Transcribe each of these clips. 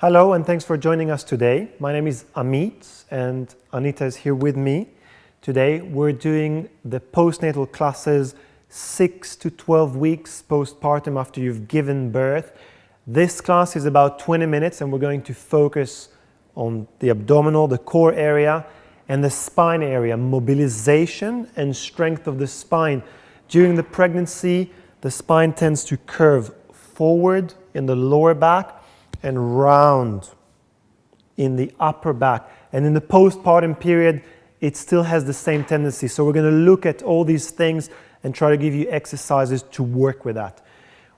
Hello and thanks for joining us today. My name is Amit and Anita is here with me. Today we're doing the postnatal classes 6 to 12 weeks postpartum after you've given birth. This class is about 20 minutes and we're going to focus on the abdominal, the core area and the spine area, mobilization and strength of the spine. During the pregnancy, the spine tends to curve forward in the lower back and round in the upper back. And in the postpartum period, it still has the same tendency. So we're going to look at all these things and try to give you exercises to work with that.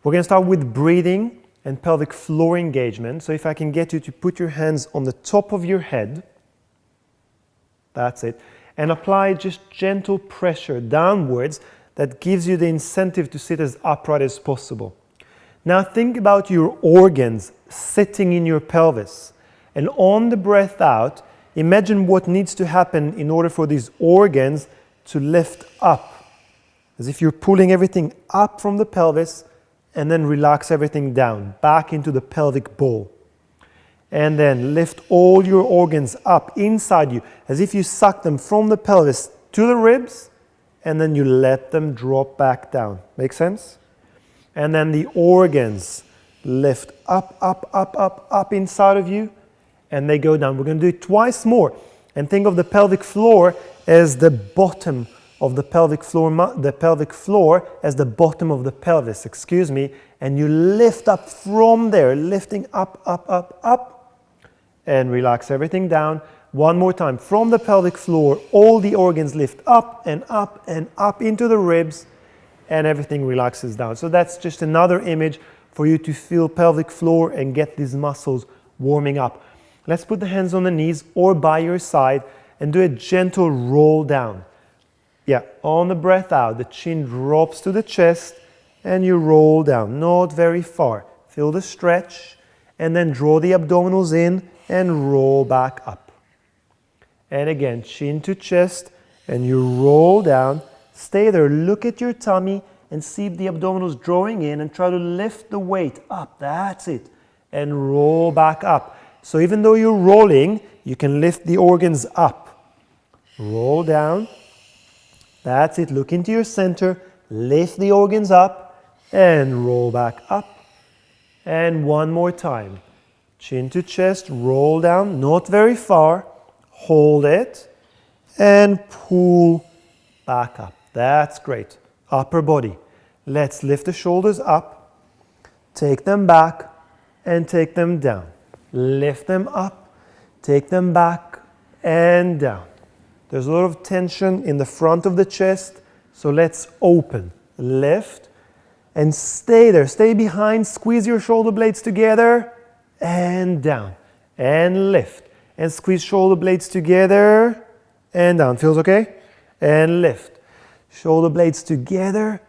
We're going to start with breathing and pelvic floor engagement. So if I can get you to put your hands on the top of your head, that's it, and apply just gentle pressure downwards that gives you the incentive to sit as upright as possible. Now think about your organs sitting in your pelvis, and on the breath out, imagine what needs to happen in order for these organs to lift up, as if you're pulling everything up from the pelvis and then relax everything down, back into the pelvic bowl. And then lift all your organs up inside you, as if you suck them from the pelvis to the ribs, and then you let them drop back down. Make sense? And then the organs lift up, up, up, up, up inside of you, and they go down. We're going to do it twice more. And think of the pelvic floor as the bottom of the pelvic floor as the bottom of the pelvis, and you lift up from there, lifting up, up, up, up, and relax everything down. One more time. From the pelvic floor, all the organs lift up and up and up into the ribs, and everything relaxes down. So that's just another image for you to feel pelvic floor and get these muscles warming up. Let's put the hands on the knees or by your side and do a gentle roll down. Yeah, on the breath out, the chin drops to the chest and you roll down, not very far. Feel the stretch and then draw the abdominals in and roll back up. And again, chin to chest and you roll down. Stay there, look at your tummy and see the abdominals drawing in and try to lift the weight up. That's it. And roll back up. So even though you're rolling, you can lift the organs up. Roll down. That's it. Look into your center. Lift the organs up and roll back up. And one more time. Chin to chest, roll down, not very far. Hold it and pull back up. That's great. Upper body. Let's lift the shoulders up, take them back, and take them down. Lift them up, take them back, and down. There's a lot of tension in the front of the chest, so let's open. Lift, and stay there. Stay behind, squeeze your shoulder blades together, and down. And lift, and squeeze shoulder blades together, and down. Feels okay? And lift. Shoulder blades together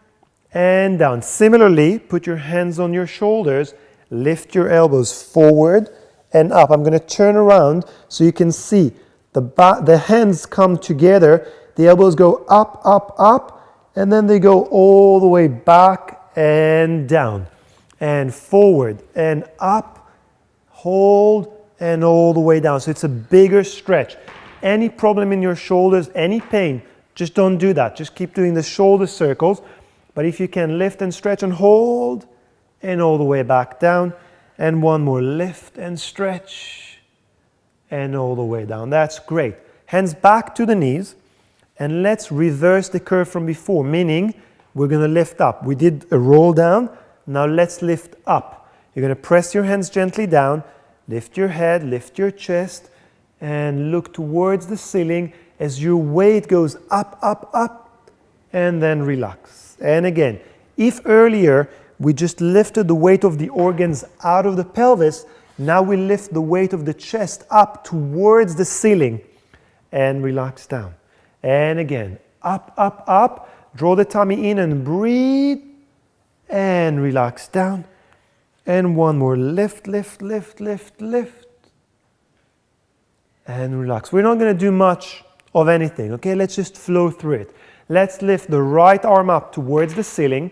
and down. Similarly, put your hands on your shoulders, lift your elbows forward and up. I'm going to turn around so you can see the hands come together, the elbows go up, up, up, and then they go all the way back and down and forward and up, hold, and all the way down. So it's a bigger stretch. Any problem in your shoulders, any pain, just don't do that. Just keep doing the shoulder circles. But if you can lift and stretch and hold and all the way back down. And one more, lift and stretch and all the way down. That's great. Hands back to the knees. And let's reverse the curve from before, meaning we're going to lift up. We did a roll down. Now let's lift up. You're going to press your hands gently down. Lift your head, lift your chest, and look towards the ceiling as your weight goes up, up, up, and then relax. And again, if earlier we just lifted the weight of the organs out of the pelvis, now we lift the weight of the chest up towards the ceiling and relax down. And again, up, up, up, draw the tummy in and breathe and relax down. And one more, lift, lift, lift, lift, lift. And relax. We're not going to do much of anything, okay? Let's just flow through it. Let's lift the right arm up towards the ceiling.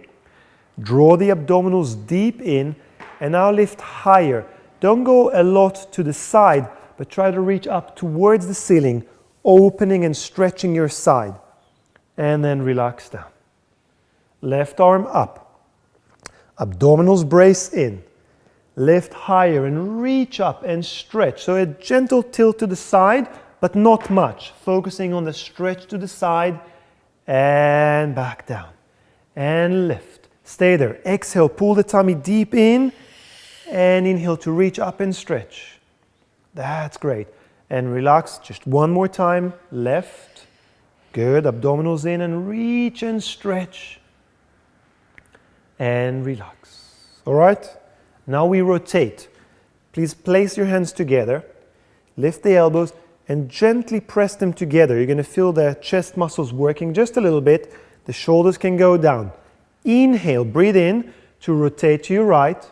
Draw the abdominals deep in. And now lift higher. Don't go a lot to the side, but try to reach up towards the ceiling, opening and stretching your side. And then relax down. Left arm up. Abdominals brace in. Lift higher and reach up and stretch. So a gentle tilt to the side, but not much. Focusing on the stretch to the side and back down. And lift. Stay there. Exhale, pull the tummy deep in and inhale to reach up and stretch. That's great. And relax just one more time. Left. Good. Abdominals in and reach and stretch. And relax. All right? Now we rotate. Please place your hands together. Lift the elbows and gently press them together. You're going to feel the chest muscles working just a little bit. The shoulders can go down. Inhale, breathe in to rotate to your right.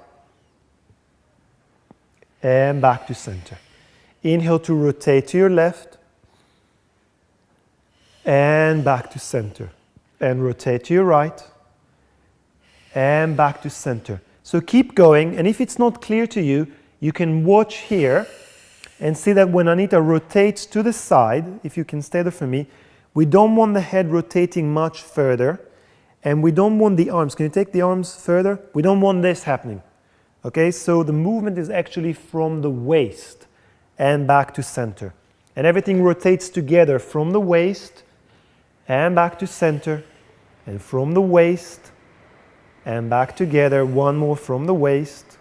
And back to center. Inhale to rotate to your left. And back to center. And rotate to your right. And back to center. So keep going, and if it's not clear to you, you can watch here and see that when Anita rotates to the side, if you can stay there for me, we don't want the head rotating much further, and we don't want the arms. Can you take the arms further? We don't want this happening. Okay, so the movement is actually from the waist and back to center. And everything rotates together from the waist and back to center, and from the waist and back together. One more from the waist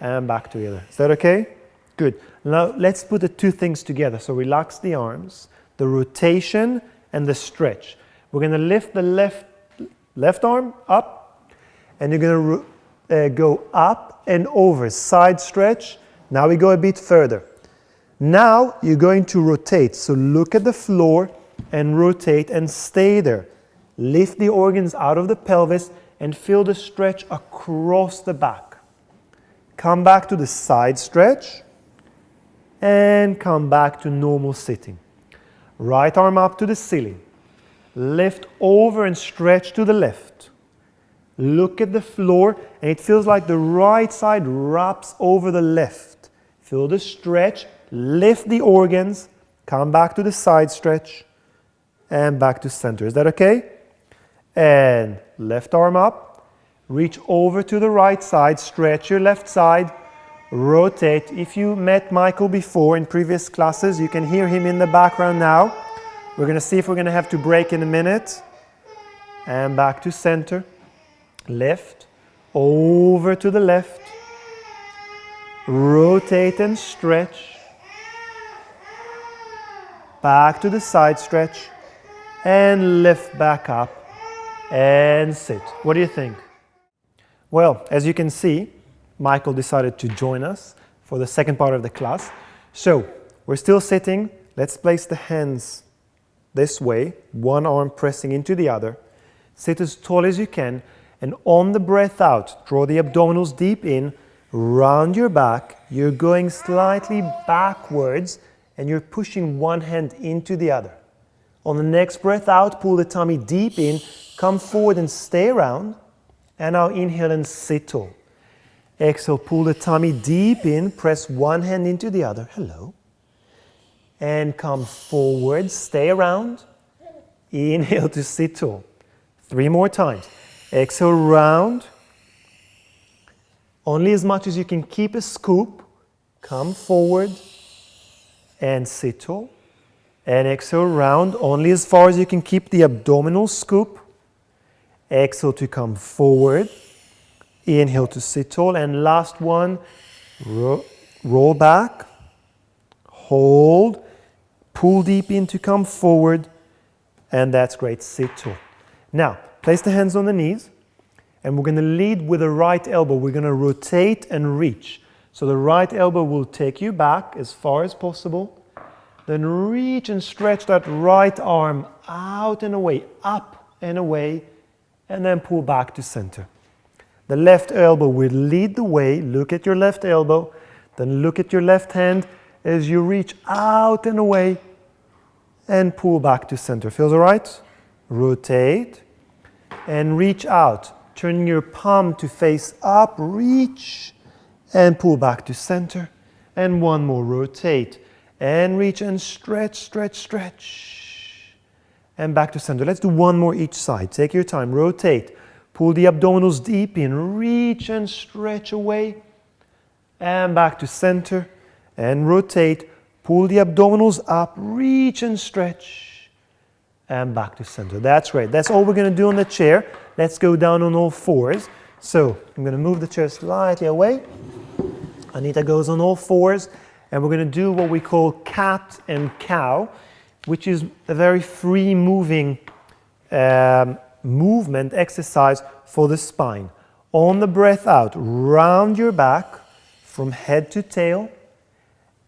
and back together. Is that okay? Good. Now let's put the two things together. So relax the arms, the rotation and the stretch. We're going to lift the left arm up, and you're going to go up and over, side stretch. Now we go a bit further. Now you're going to rotate. So look at the floor and rotate and stay there. Lift the organs out of the pelvis and feel the stretch across the back. Come back to the side stretch and come back to normal sitting. Right arm up to the ceiling. Lift over and stretch to the left. Look at the floor, and it feels like the right side wraps over the left. Feel the stretch. Lift the organs. Come back to the side stretch and back to center. Is that okay? And left arm up, reach over to the right side, stretch your left side, rotate. If you met Michael before in previous classes, you can hear him in the background now. We're going to see if we're going to have to break in a minute. And back to center. Lift, over to the left, rotate and stretch. Back to the side stretch and lift back up. And sit. What do you think? Well, as you can see, Michael decided to join us for the second part of the class. So, we're still sitting. Let's place the hands this way, one arm pressing into the other. Sit as tall as you can, and on the breath out, draw the abdominals deep in, round your back. You're going slightly backwards, and you're pushing one hand into the other. On the next breath out, pull the tummy deep in, come forward and stay around. And now inhale and sit tall. Exhale, pull the tummy deep in, press one hand into the other. Hello. And come forward, stay around. Inhale to sit tall. 3 more times. Exhale, round. Only as much as you can keep a scoop. Come forward and sit tall. And exhale, round, only as far as you can keep the abdominal scoop. Exhale to come forward. Inhale to sit tall. And last one, roll back. Hold. Pull deep in to come forward. And that's great, sit tall. Now, place the hands on the knees. And we're going to lead with the right elbow. We're going to rotate and reach. So the right elbow will take you back as far as possible. Then reach and stretch that right arm out and away, up and away, and then pull back to center. The left elbow will lead the way. Look at your left elbow, then look at your left hand as you reach out and away and pull back to center. Feels all right? Rotate and reach out, turning your palm to face up, reach and pull back to center. And one more, rotate and reach and stretch, stretch, stretch. And back to center. Let's do one more each side. Take your time, rotate. Pull the abdominals deep in, reach and stretch away. And back to center. And rotate. Pull the abdominals up, reach and stretch. And back to center. That's great. That's all we're going to do on the chair. Let's go down on all fours. So I'm going to move the chair slightly away. Anita goes on all fours. And we're going to do what we call cat and cow, which is a very free moving movement exercise for the spine. On the breath out, round your back from head to tail.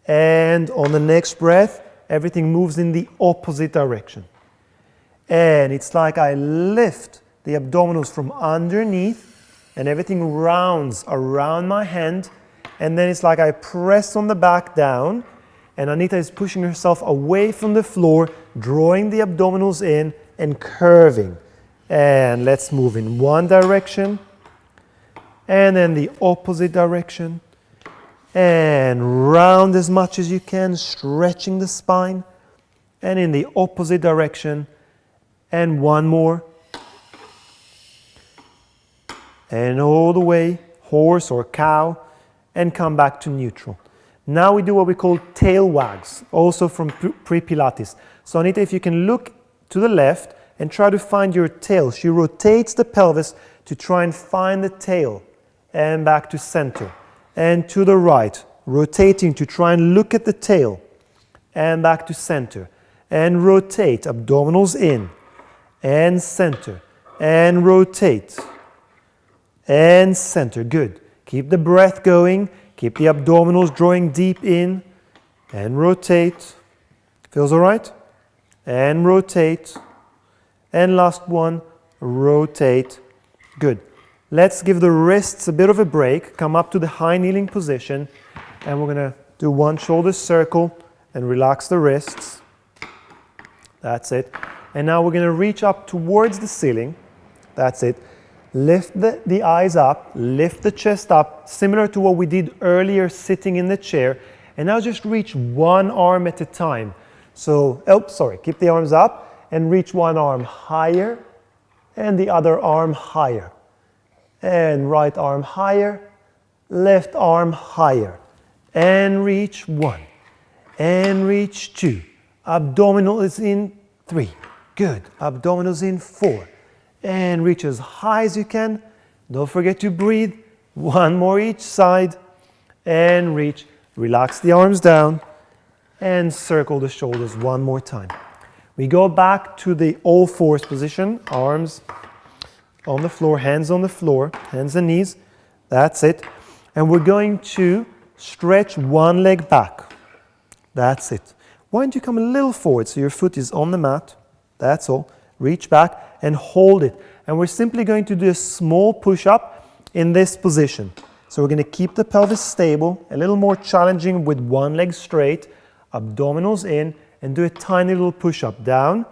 And on the next breath, everything moves in the opposite direction. And it's like I lift the abdominals from underneath and everything rounds around my hand. And then it's like I press on the back down and Anita is pushing herself away from the floor, drawing the abdominals in and curving. And let's move in one direction and then the opposite direction. And round as much as you can, stretching the spine. And in the opposite direction. And one more. And all the way, horse or cow. And come back to neutral. Now we do what we call tail wags, also from pre-Pilates. So Anita, if you can look to the left and try to find your tail. She rotates the pelvis to try and find the tail. And back to center. And to the right, rotating to try and look at the tail. And back to center. And rotate, abdominals in. And center. And rotate. And center. Good. Keep the breath going. Keep the abdominals drawing deep in. And rotate. Feels all right? And rotate. And last one, rotate. Good. Let's give the wrists a bit of a break. Come up to the high kneeling position. And we're going to do one shoulder circle and relax the wrists. That's it. And now we're going to reach up towards the ceiling. That's it. Lift the eyes up, lift the chest up, similar to what we did earlier sitting in the chair. And now just reach one arm at a time. So, keep the arms up and reach one arm higher and the other arm higher. And right arm higher, left arm higher. And reach one. And reach two. Abdominal is in 3. Good. Abdominals in 4. And reach as high as you can. Don't forget to breathe. One more each side. And reach. Relax the arms down. And circle the shoulders one more time. We go back to the all fours position. Arms on the floor, hands on the floor, hands and knees. That's it. And we're going to stretch one leg back. That's it. Why don't you come a little forward so your foot is on the mat. That's all. Reach back and hold it. And we're simply going to do a small push-up in this position. So we're going to keep the pelvis stable, a little more challenging with one leg straight, abdominals in, and do a tiny little push-up down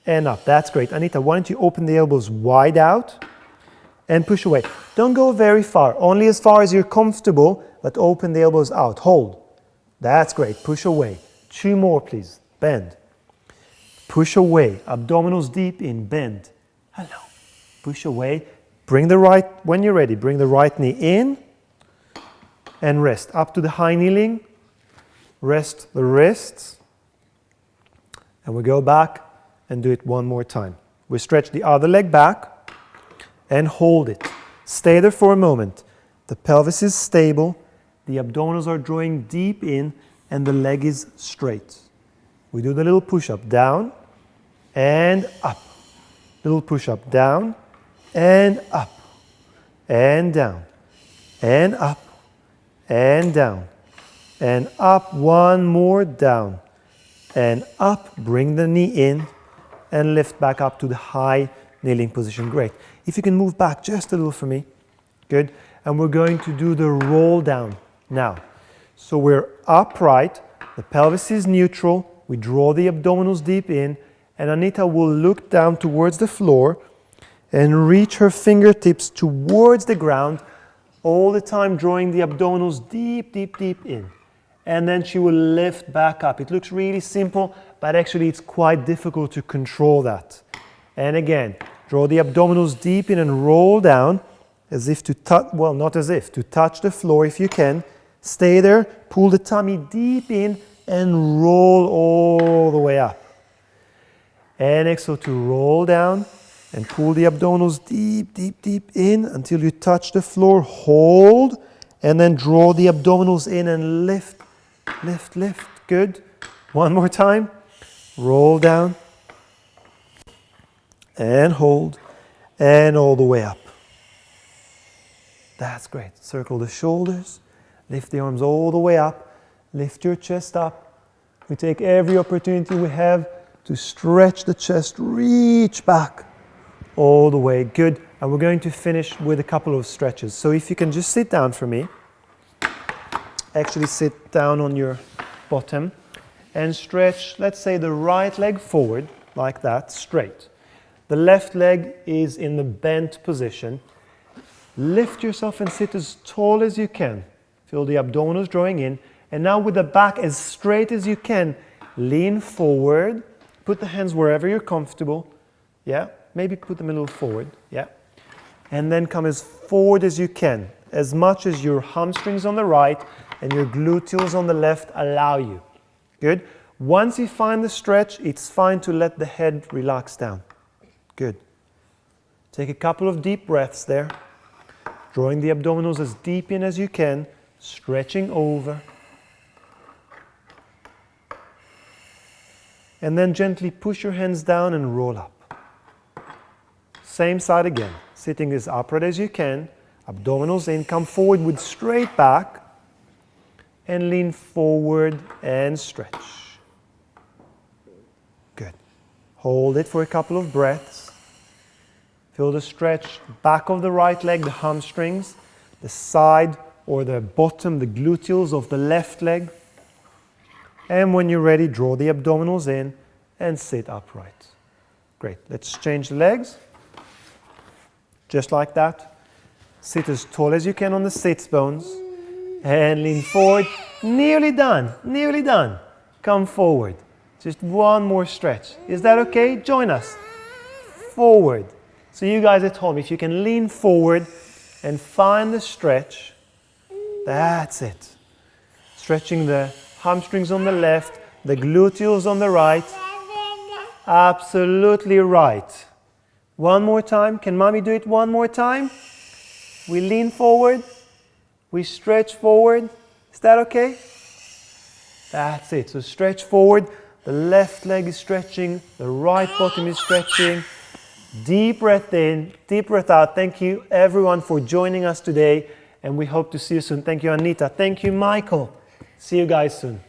and up. That's great. Anita, why don't you open the elbows wide out and push away. Don't go very far, only as far as you're comfortable, but open the elbows out. Hold. That's great. Push away. 2 more, please. Bend. Push away, abdominals deep in, bend. Hello. Push away. Bring the right, when you're ready, bring the right knee in and rest. Up to the high kneeling. Rest the wrists. And we go back and do it one more time. We stretch the other leg back and hold it. Stay there for a moment. The pelvis is stable. The abdominals are drawing deep in and the leg is straight. We do the little push-up down and up. Little push-up down and up and down and up and down and up. One more down and up. Bring the knee in and lift back up to the high kneeling position. Great. If you can move back just a little for me. Good. And we're going to do the roll down now. So we're upright. The pelvis is neutral. We draw the abdominals deep in, and Anita will look down towards the floor and reach her fingertips towards the ground all the time drawing the abdominals deep, deep, deep in. And then she will lift back up. It looks really simple, but actually it's quite difficult to control that. And again, draw the abdominals deep in and roll down as if to touch, well, not as if, to touch the floor if you can. Stay there, pull the tummy deep in and roll all the way up. And exhale to roll down and pull the abdominals deep, deep, deep in until you touch the floor. Hold and then draw the abdominals in and lift, lift, lift. Good. One more time. Roll down and hold and all the way up. That's great. Circle the shoulders. Lift the arms all the way up. Lift your chest up. We take every opportunity we have to stretch the chest, reach back all the way. Good. And we're going to finish with a couple of stretches. So if you can just sit down for me. Actually sit down on your bottom and stretch, let's say, the right leg forward like that, straight. The left leg is in the bent position. Lift yourself and sit as tall as you can. Feel the abdominals drawing in. And now with the back as straight as you can, lean forward. Put the hands wherever you're comfortable. Yeah, maybe put them a little forward. Yeah. And then come as forward as you can, as much as your hamstrings on the right and your gluteals on the left allow you. Good. Once you find the stretch, it's fine to let the head relax down. Good. Take a couple of deep breaths there. Drawing the abdominals as deep in as you can, stretching over. And then gently push your hands down and roll up. Same side again. Sitting as upright as you can. Abdominals in. Come forward with straight back. And lean forward and stretch. Good. Hold it for a couple of breaths. Feel the stretch back of the right leg, the hamstrings, the side or the bottom, the gluteals of the left leg. And when you're ready, draw the abdominals in and sit upright. Great. Let's change the legs. Just like that. Sit as tall as you can on the sits bones. And lean forward. Nearly done. Nearly done. Come forward. Just one more stretch. Is that okay? Join us. Forward. So you guys at home, if you can lean forward and find the stretch. That's it. Stretching the hamstrings on the left, the gluteals on the right. Absolutely right. One more time. Can mommy do it one more time? We lean forward. We stretch forward. Is that okay? That's it. So stretch forward. The left leg is stretching. The right bottom is stretching. Deep breath in, deep breath out. Thank you everyone for joining us today. And we hope to see you soon. Thank you, Anita. Thank you, Michael. See you guys soon.